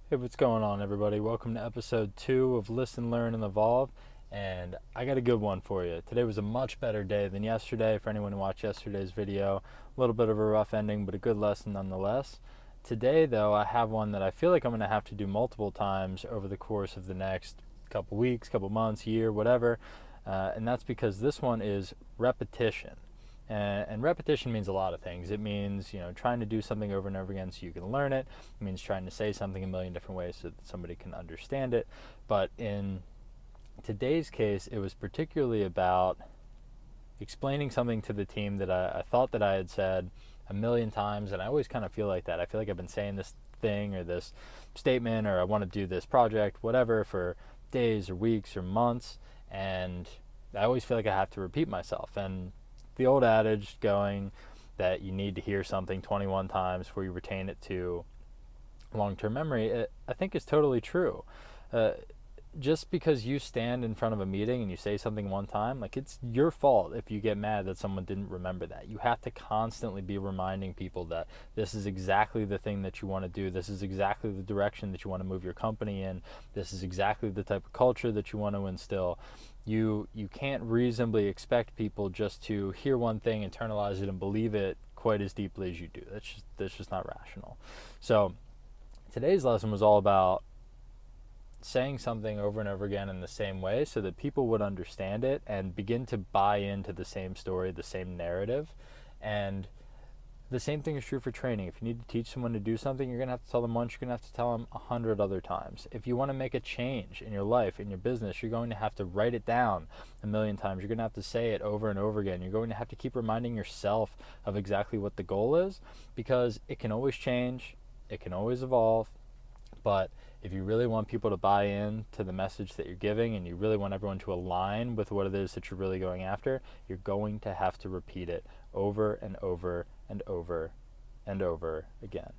Hey, what's going on, everybody? Welcome to episode 2 of Listen, Learn, and Evolve. And I got a good one for you. Today was a much better day than yesterday. For anyone who watched yesterday's video, a little bit of a rough ending, but a good lesson nonetheless. Today, though, I have one that I feel like I'm going to have to do multiple times over the course of the next couple weeks, couple months, year, whatever. And that's because this one is repetition. And repetition means a lot of things. It means, trying to do something over and over again so you can learn it. It means trying to say something a million different ways so that somebody can understand it. But in today's case, it was particularly about explaining something to the team that I thought that I had said a million times, and I always kind of feel like that. I feel like I've been saying this thing or this statement or I want to do this project, whatever, for days or weeks or months, and I always feel like I have to repeat myself. And the old adage going that you need to hear something 21 times before you retain it to long-term memory, I think is totally true. Just because you stand in front of a meeting and you say something one time, like, it's your fault if you get mad that someone didn't remember that. You have to constantly be reminding people that this is exactly the thing that you want to do. This is exactly the direction that you want to move your company in. This is exactly the type of culture that you want to instill. You can't reasonably expect people just to hear one thing, internalize it, and believe it quite as deeply as you do. That's just not rational. So today's lesson was all about saying something over and over again in the same way so that people would understand it and begin to buy into the same story, the same narrative. And the same thing is true for training. If you need to teach someone to do something, you're going to have to tell them once, you're going to have to tell them 100 other times. If you want to make a change in your life, in your business, you're going to have to write it down a million times. You're going to have to say it over and over again. You're going to have to keep reminding yourself of exactly what the goal is, because it can always change, it can always evolve. But if you really want people to buy in to the message that you're giving, and you really want everyone to align with what it is that you're really going after, you're going to have to repeat it over and over and over and over again.